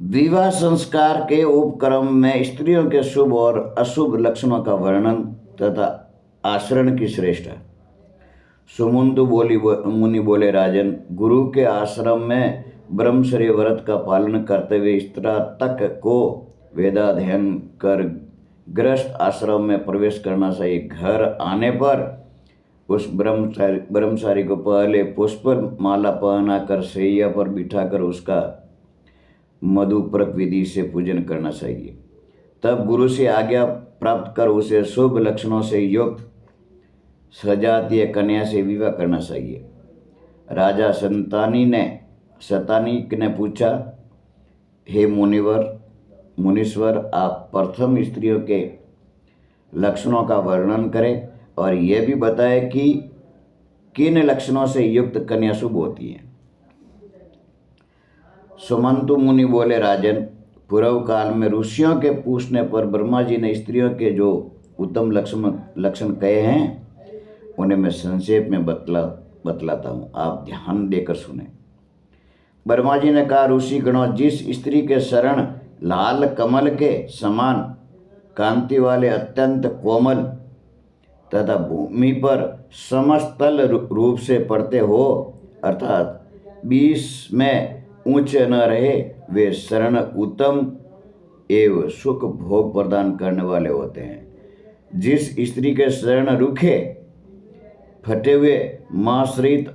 विवाह संस्कार के उपक्रम में स्त्रियों के शुभ और अशुभ लक्षणों का वर्णन तथा आचरण की श्रेष्ठ है। सुमंतु मुनि बोले, राजन, गुरु के आश्रम में ब्रह्मचर्य व्रत का पालन करते हुए स्त्रा तक को वेदाध्ययन कर गृहस्थ आश्रम में प्रवेश करना चाहिए। घर आने पर उस ब्रह्मचारी को पहले पुष्प माला पहनाकर शैया पर बिठाकर उसका मधुपर्क विधि से पूजन करना चाहिए। तब गुरु से आज्ञा प्राप्त कर उसे शुभ लक्षणों से युक्त सजातीय कन्या से विवाह करना चाहिए। राजा शतानीक ने पूछा, हे मुनीश्वर, आप प्रथम स्त्रियों के लक्षणों का वर्णन करें और यह भी बताएं कि किन लक्षणों से युक्त कन्या शुभ होती है। सुमंतु मुनि बोले, राजन, पूर्व काल में ऋषियों के पूछने पर ब्रह्मा जी ने स्त्रियों के जो उत्तम लक्षण कहे हैं उन्हें मैं संक्षेप में बतलाता हूँ, आप ध्यान देकर सुने। ब्रह्मा जी ने कहा, ऋषि गणों, जिस स्त्री के शरण लाल कमल के समान कांति वाले अत्यंत कोमल तथा भूमि पर समस्तल रूप से पड़ते हो, अर्थात 20 में ऊंचे न रहे, वे शरण उत्तम एवं सुख भोग प्रदान करने वाले होते हैं। जिस स्त्री के शरण रुखे, फटे हुए, मांसरित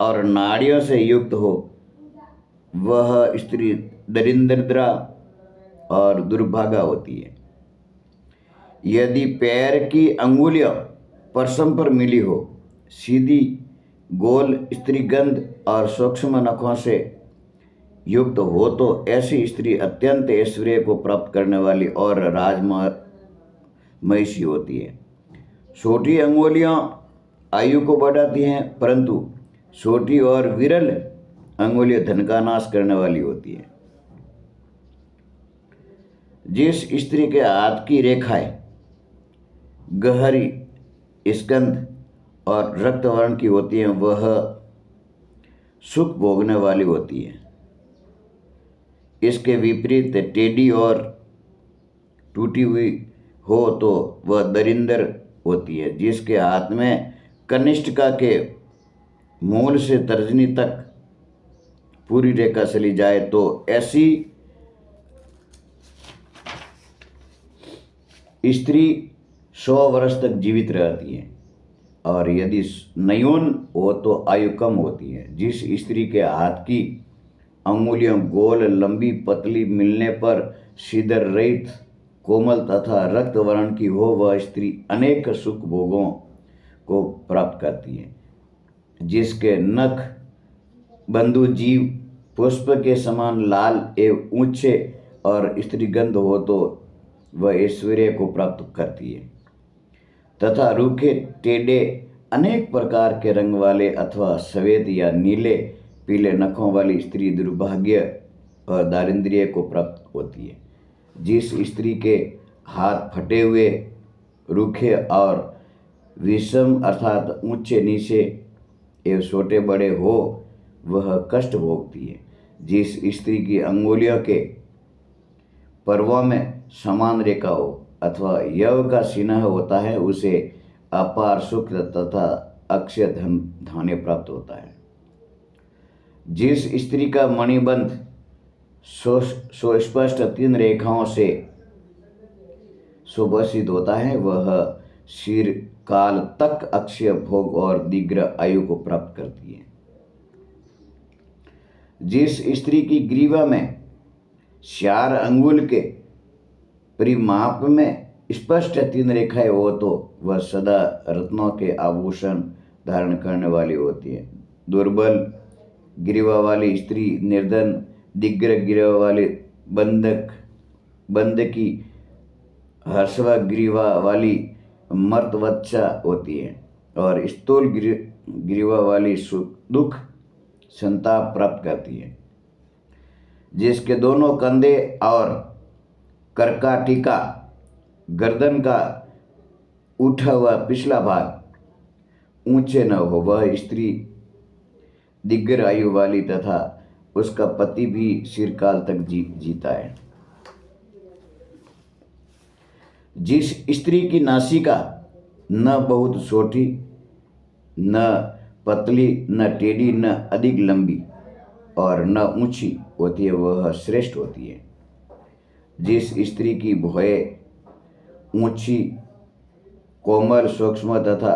और नाड़ियों से युक्त हो, वह स्त्री दरिद्रा और दुर्भागा होती है। यदि पैर की अंगुलियां परसम पर मिली हो, सीधी गोल स्त्रीगंध और सूक्ष्म नखों से युक्त हो, तो ऐसी स्त्री अत्यंत ऐश्वर्य को प्राप्त करने वाली और राजमहिषी होती है। छोटी अंगुलियां आयु को बढ़ाती हैं, परंतु छोटी और विरल अंगुलियां धन का नाश करने वाली होती है। जिस स्त्री के हाथ की रेखाएं गहरी, स्कंद और रक्त वर्ण की होती हैं, वह सुख भोगने वाली होती है। इसके विपरीत टेढ़ी और टूटी हुई हो तो वह दरिंदर होती है। जिसके हाथ में कनिष्ठिका के मूल से तर्जनी तक पूरी रेखा चली जाए, तो ऐसी स्त्री 100 वर्ष तक जीवित रहती है, और यदि नयन हो तो आयु कम होती है। जिस स्त्री के हाथ की अंगुलियां गोल, लंबी, पतली, मिलने पर छिद्र रहित, कोमल तथा रक्त वर्ण की हो, वह स्त्री अनेक सुख भोगों को प्राप्त करती है। जिसके नख बंधु जीव पुष्प के समान लाल एवं ऊंचे और स्त्रीगंध हो, तो वह ऐश्वर्य को प्राप्त करती है। तथा रूखे, टेढ़े, अनेक प्रकार के रंग वाले अथवा सफेद या नीले पीले नखों वाली स्त्री दुर्भाग्य और दारिद्र्य को प्राप्त होती है। जिस स्त्री के हाथ फटे हुए, रूखे और विषम अर्थात ऊंचे नीचे एवं छोटे बड़े हो, वह कष्ट भोगती है। जिस स्त्री की अंगुलियों के पर्वों में समान रेखा हो अथवा यव का चिन्ह होता है, उसे अपार सुख तथा अक्षय धान्य प्राप्त होता है। जिस स्त्री का मणिबंध सुस्पष्ट 3 रेखाओं से सुभूषित होता है, वह चिर काल तक अक्षय भोग और दीर्घ आयु को प्राप्त करती है। जिस स्त्री की ग्रीवा में 4 अंगुल के परिमाप में स्पष्ट 3 रेखाएं हो, तो वह सदा रत्नों के आभूषण धारण करने वाली होती है। दुर्बल ग्रीवा वाली स्त्री निर्धन, दिग्र ग्रीवा वाली बंधकी, हर्षवा ग्रीवा वाली मर्तवत्सा होती है, और स्थूल ग्रीवा वाली दुख संताप प्राप्त करती है। जिसके दोनों कंधे और कर्काटिका, गर्दन का उठा हुआ पिछला भाग ऊंचे न हो, वह स्त्री दीर्घ आयु वाली तथा उसका पति भी चिरकाल तक जीता है। जिस स्त्री की नासिका न बहुत छोटी, न पतली, न टेढ़ी, न अधिक लंबी और न ऊंची होती है, वह श्रेष्ठ होती है। जिस स्त्री की भौहें ऊंची, कोमल, सूक्ष्म तथा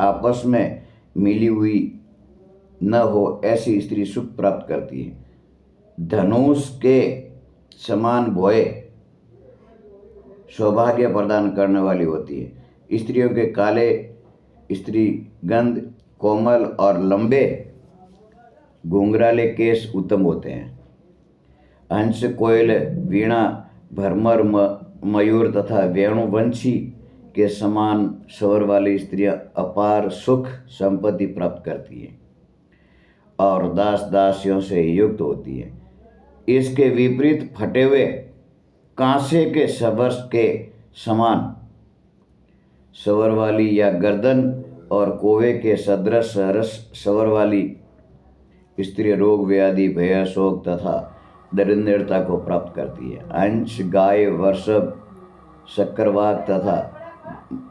आपस में मिली हुई न हो, ऐसी स्त्री सुख प्राप्त करती है। धनुष के समान भौहें सौभाग्य प्रदान करने वाली होती है। स्त्रियों के काले स्त्रीगंध, कोमल और लंबे घुंघराले केस उत्तम होते हैं। हंस, कोयल, वीणा, भ्रमर, मयूर तथा वेणुवंशी के समान स्वर वाली स्त्रियां अपार सुख संपत्ति प्राप्त करती हैं और दास दासियों से युक्त होती है। इसके विपरीत फटे हुए कांसे के सबर्स के समान स्वर वाली या गर्दन और कोवे के सदृश स्वर वाली स्त्री रोग, व्याधि, भय, शोक तथा दरिद्रता को प्राप्त करती है। अंश, गाय, वृषभ, शक्करवाक तथा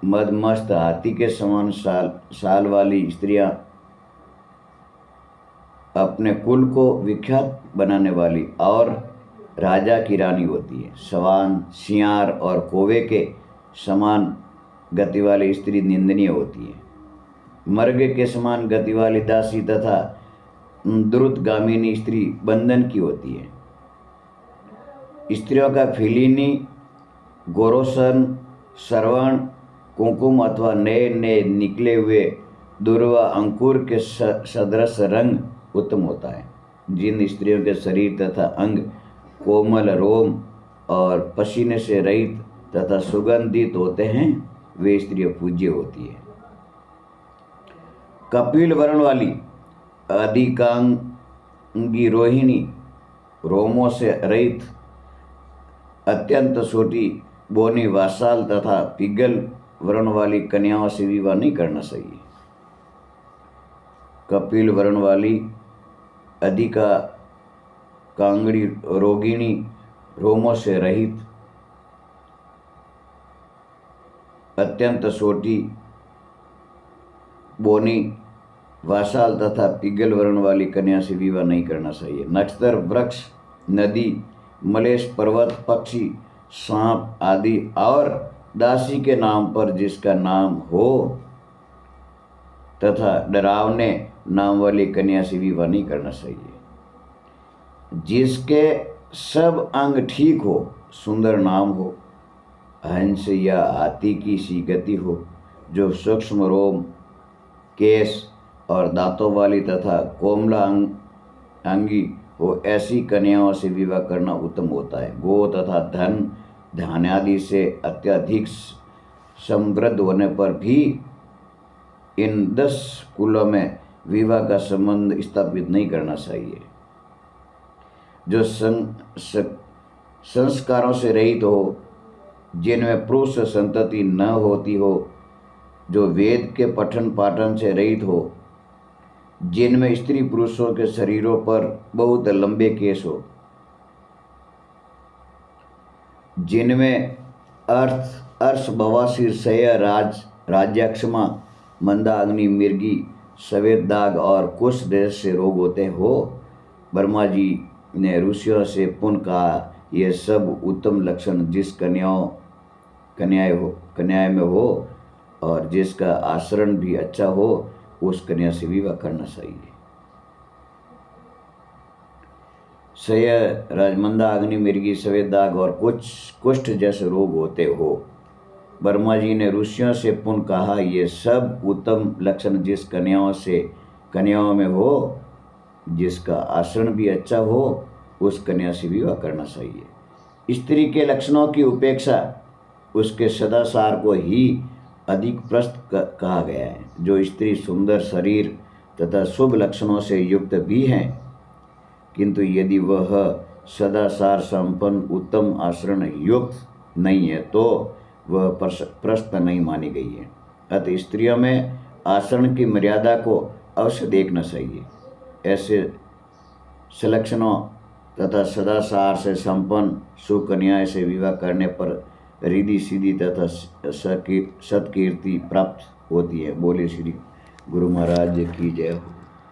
मदमस्त हाथी के समान साल वाली स्त्रियां अपने कुल को विख्यात बनाने वाली और राजा की रानी होती है। सवान, सियार और कोवे के समान गति वाली स्त्री निंदनीय होती है। मर्ग के समान गति वाली दासी तथा द्रुतगामिनी स्त्री बंधन की होती है। स्त्रियों का फिलिनी, गोरोसन, श्रवण, कुंकुम अथवा नए नए निकले हुए दुर्वा अंकुर के सदृश रंग उत्तम होता है। जिन स्त्रियों के शरीर तथा अंग कोमल, रोम और पसीने से रहित तथा सुगंधित होते हैं, वे स्त्रियां पूज्य होती है। कपिल वर्ण वाली, अधिकांगी, रोहिणी, रोमों से रहित, अत्यंत छोटी, बोनी, वासाल तथा पिघल वर्ण वाली कन्याओं से विवाह नहीं करना चाहिए। कपिल वर्ण वाली, अधिकांगी, रोगिणी, रोमों से रहित, अत्यंत छोटी, बोनी, वासाल तथा पिघल वर्ण वाली कन्या से विवाह नहीं करना चाहिए। नक्षत्र, वृक्ष, नदी, मलेश, पर्वत, पक्षी, सांप आदि और दासी के नाम पर जिसका नाम हो तथा डरावने नाम वाली कन्या से विवाह नहीं करना चाहिए। जिसके सब अंग ठीक हो, सुंदर नाम हो, हंस या हाथी की सी गति हो, जो सूक्ष्म रोम, केश और दांतों वाली तथा कोमला अंगी हो, ऐसी कन्याओं से विवाह करना उत्तम होता है। गो तथा धन धान्यादि से अत्यधिक समृद्ध होने पर भी इन 10 कुलों में विवाह का संबंध स्थापित नहीं करना चाहिए। जो संस्कारों से रहित हो, जिनमें पुरुष संतति न होती हो, जो वेद के पठन पाठन से रहित हो, जिनमें स्त्री पुरुषों के शरीरों पर बहुत लंबे केस हो, जिनमें अर्श, बवासीर, क्षय, राज्याक्षमा, मंदाग्नि, मिर्गी, सफेद दाग और कुष्ठ देश से रोग होते हो। ब्रह्मा जी ने ऋषियों से पुनः कहा, यह सब उत्तम लक्षण जिस कन्याएं में हो और जिसका आचरण भी अच्छा हो, उस कन्या से विवाह करना चाहिए। क्षय, राजमंदा, अग्नि, मिर्गी, सफेद दाग और कुछ कुष्ठ जैसे रोग होते हो। ब्रह्मा जी ने ऋषियों से पुनः कहा, ये सब उत्तम लक्षण जिस कन्याओं में हो, जिसका आचरण भी अच्छा हो, उस कन्या से विवाह करना चाहिए। स्त्री के लक्षणों की उपेक्षा उसके सदाचार को ही अधिक प्रस्त कहा गया है। जो स्त्री सुंदर शरीर तथा शुभ लक्षणों से युक्त भी हैं, किंतु यदि वह सदाचार संपन्न उत्तम आचरण युक्त नहीं है, तो वह प्रस्त नहीं मानी गई है। अतः स्त्रियों में आचरण की मर्यादा को अवश्य देखना चाहिए। सुलक्षणों तथा सदाचार से संपन्न सुकन्याएं से विवाह करने पर रिद्धि सिद्धि तथा सत्कीर्ति प्राप्त होती है। बोले श्री गुरु महाराज की जय हो।